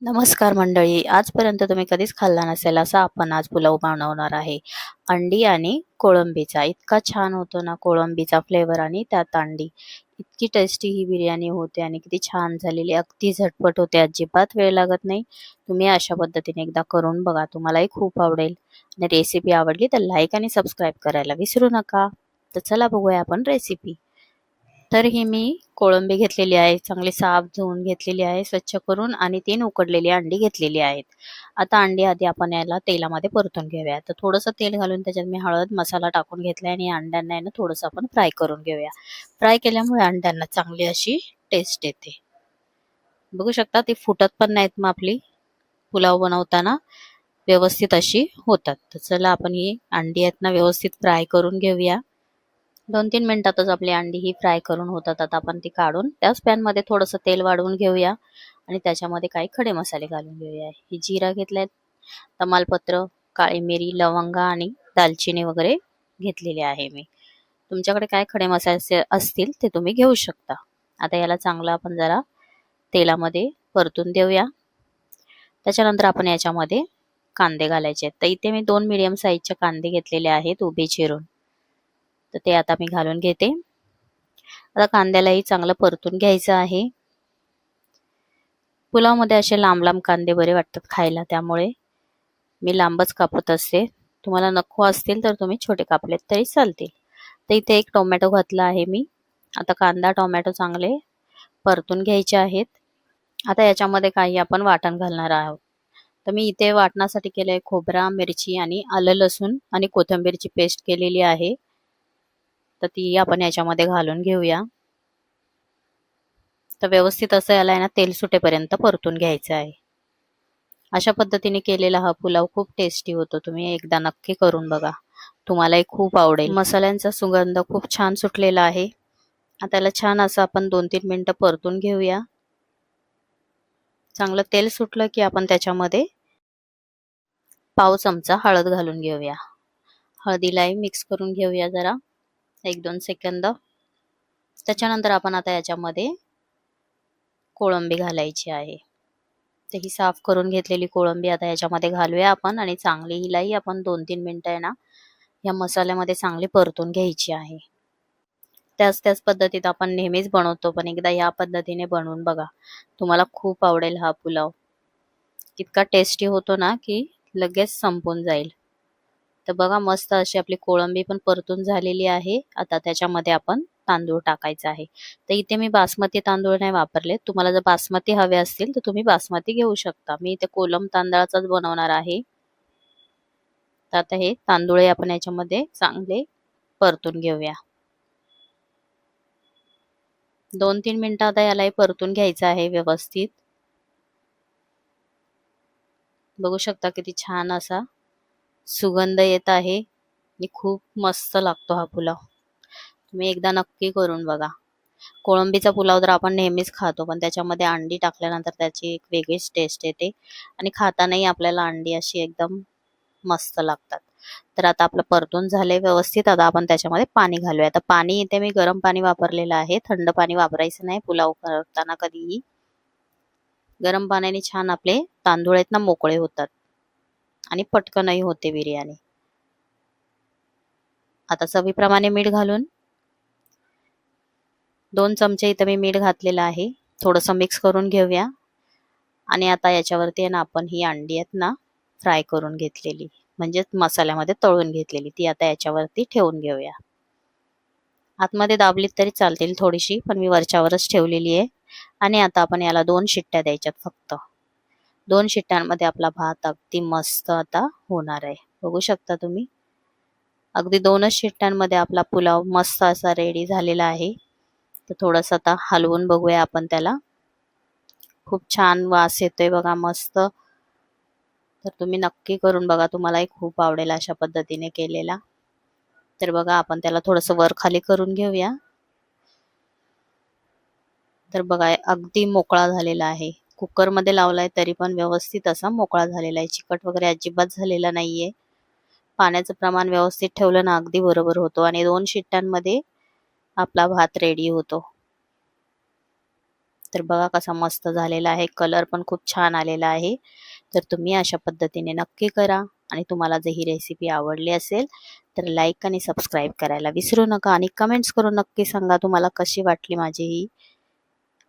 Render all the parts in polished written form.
नमस्कार मंडळी. आजपर्यंत तुम्ही कधीच खाल्ला नसेल असा आपण आज पुलाव बनवणार आहे. अंडी आणि कोळंबीचा. इतका छान होतो ना कोळंबीचा फ्लेवर आणि त्यात अंडी. इतकी टेस्टी ही बिर्याणी होते आणि किती छान झालेली. अगदी झटपट होते. अजिबात वेळ लागत नाही. तुम्ही अशा पद्धतीने एकदा करून बघा. तुम्हालाही खूप आवडेल. आणि रेसिपी आवडली तर लाईक आणि सबस्क्राईब करायला विसरू नका. तर चला बघूया आपण रेसिपी. तर ही मी कोळंबी घेतलेली आहे, चांगली साफ धुवून घेतलेली आहे स्वच्छ करून आणि 3 उकडलेली अंडी घेतलेली आहेत. आता अंडी आधी आपण याला तेलामध्ये परतून घेऊया. तर थोडंसं तेल घालून त्याच्यात मी हळद मसाला टाकून घेतला आणि अंड्यांना आहे ना थोडंसं आपण फ्राय करून घेऊया. फ्राय केल्यामुळे अंड्यांना चांगली अशी टेस्ट येते. बघू शकता ती फुटत पण नाहीत मग आपली पुलाव बनवताना व्यवस्थित अशी होतात. तर चला आपण ही अंडी आहेत ना व्यवस्थित फ्राय करून घेऊया. 2-3 मिनिटातच आपली अंडी ही फ्राय करून होतात. आता आपण ती काढून त्याच पॅनमध्ये थोडंसं तेल वाढवून घेऊया आणि त्याच्यामध्ये काही खडे मसाले घालून घेऊया. ही जिरा घेतलाय, तमालपत्र, काळी मिरी, लवंगा आणि दालचिनी वगैरे घेतलेले आहे मी. तुमच्याकडे काय खडे मसाले असतील ते तुम्ही घेऊ शकता. आता याला चांगलं आपण जरा तेलामध्ये परतून देऊया. त्याच्यानंतर आपण याच्यामध्ये कांदे घालायचे आहेत. तर इथे मी 2 मीडियम साईजचे कांदे घेतलेले आहेत उभे चिरून. तर ते आता मी घालून घेते. आता कांद्यालाही चांगलं परतून घ्यायचं आहे. पुलावमध्ये असे लांब लांब कांदे बरे वाटतात खायला, त्यामुळे मी लांबच कापत असते. तुम्हाला नको असतील तर तुम्ही छोटे कापलेत तरी चालतील. तर इथे एक टोमॅटो घातला आहे मी. आता कांदा टोमॅटो चांगले परतून घ्यायचे आहेत. आता याच्यामध्ये काही आपण वाटण घालणार आहोत. तर मी इथे वाटणासाठी केलंय खोबरा, मिरची आणि आलं लसूण आणि कोथिंबीरची पेस्ट केलेली आहे. तर ती आपण याच्यामध्ये घालून घेऊया. तर व्यवस्थित असं याला आहे ना तेल सुटेपर्यंत परतून घ्यायचं आहे. अशा पद्धतीने केलेला हा पुलाव खूप टेस्टी होतो. तुम्ही एकदा नक्की करून बघा. तुम्हालाही खूप आवडेल. मसाल्यांचा सुगंध खूप छान सुटलेला आहे. आता त्याला छान असं आपण 2-3 मिनिटं परतून घेऊया. चांगलं तेल सुटलं की आपण त्याच्यामध्ये पाव चमचा हळद घालून घेऊया. हळदीलाही मिक्स करून घेऊया जरा 1-2 सेकंद. त्याच्यानंतर आपण आता याच्यामध्ये कोळंबी घालायची आहे. तर ही साफ करून घेतलेली कोळंबी आता याच्यामध्ये घालूया आपण आणि चांगली हिलाही आपण 2-3 मिनिटं आहे ना या मसाल्यामध्ये चांगली परतून घ्यायची आहे. त्याच पद्धतीत आपण नेहमीच बनवतो, पण एकदा या पद्धतीने बनवून बघा. तुम्हाला खूप आवडेल हा पुलाव. इतका टेस्टी होतो ना की लगेच संपून जाईल. तर बघा मस्त अशी आपली कोळंबी पण परतून झालेली आहे. आता त्याच्यामध्ये आपण तांदूळ टाकायचा आहे. तर इथे मी बासमती तांदूळ नाही वापरले. तुम्हाला जर बासमती हवे असतील तर तुम्ही बासमती घेऊ शकता. मी इथे कोलम तांदळाचाच बनवणार आहे. तर आता हे तांदूळ आपण याच्यामध्ये चांगले परतून घेऊया. 2-3 मिनिटं आता यालाही परतून घ्यायचं आहे व्यवस्थित. बघू शकता किती छान असा सुगंध येत आहे आणि खूप मस्त लागतो हा पुलाव. तुम्ही एकदा नक्की करून बघा. कोळंबीचा पुलाव तर आपण नेहमीच खातो, पण त्याच्यामध्ये अंडी टाकल्यानंतर त्याची एक वेगळीच टेस्ट येते आणि खातानाही आपल्याला अंडी अशी एकदम मस्त लागतात. तर आता आपलं परतून झालंय व्यवस्थित. आता आपण त्याच्यामध्ये पाणी घालूया. आता पाणी इथे मी गरम पाणी वापरलेलं आहे. थंड पाणी वापरायचं नाही पुलाव करताना कधीही. गरम पाण्याने छान आपले तांदूळ आहेत ना मोकळे होतात आणि पटकनही होते बिर्याणी. आता चवीप्रमाणे मीठ घालून 2 चमचे इथं मी मीठ घातलेलं आहे. थोडंसं मिक्स करून घेऊया आणि आता याच्यावरती आहे ना आपण ही अंडी आहेत ना फ्राय करून घेतलेली, म्हणजेच मसाल्यामध्ये तळून घेतलेली, ती आता याच्यावरती ठेवून घेऊया. आतमध्ये दाबलीत तरी चालतील थोडीशी, पण मी वरच्यावरच ठेवलेली आहे. आणि आता आपण याला 2 शिट्ट्या द्यायच्यात फक्त. 2 शिट्ट्यांमध्ये आपला भात अगदी मस्त आता होणार आहे. बघू शकता तुम्ही. अगदी 2च शिट्ट्यांमध्ये आपला पुलाव मस्त असा रेडी झालेला आहे. तर थोडंसं आता हलवून बघूया आपण त्याला. खूप छान वास येतोय बघा मस्त. तर तुम्ही नक्की करून बघा. तुम्हालाही खूप आवडेल अशा पद्धतीने केलेला. तर बघा आपण त्याला थोडंसं वर खाली करून घेऊया. तर बघा अगदी मोकळा झालेला आहे. कुकरमध्ये लावलाय तरी पण व्यवस्थित असा मोकळा झालेला आहे. चिकट वगैरे अजिबात झालेला नाहीये. पाण्याचं प्रमाण व्यवस्थित ठेवलं ना अगदी बरोबर होतो आणि 2 शिट्ट्यांमध्ये आपला भात रेडी होतो. तर बघा कसा मस्त झालेला आहे, कलर पण खूप छान आलेला आहे. तर तुम्ही अशा पद्धतीने नक्की करा आणि तुम्हाला जर ही रेसिपी आवडली असेल तर लाईक आणि सबस्क्राईब करायला विसरू नका आणि कमेंट्स करून नक्की सांगा तुम्हाला कशी वाटली माझी ही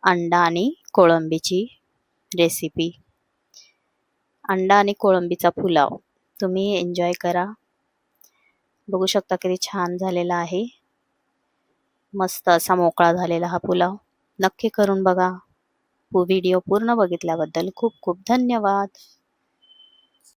अंडा आणि कोळंबीची रेसिपी. अंडा आणि कोळंबीचा पुलाव तुम्ही एन्जॉय करा. बघू शकता किती छान झालेला आहे. मस्त असा मोकळा झालेला हा पुलाव. नक्की करून बघा. व्हिडिओ पूर्ण बघितल्याबद्दल खूप खूप धन्यवाद.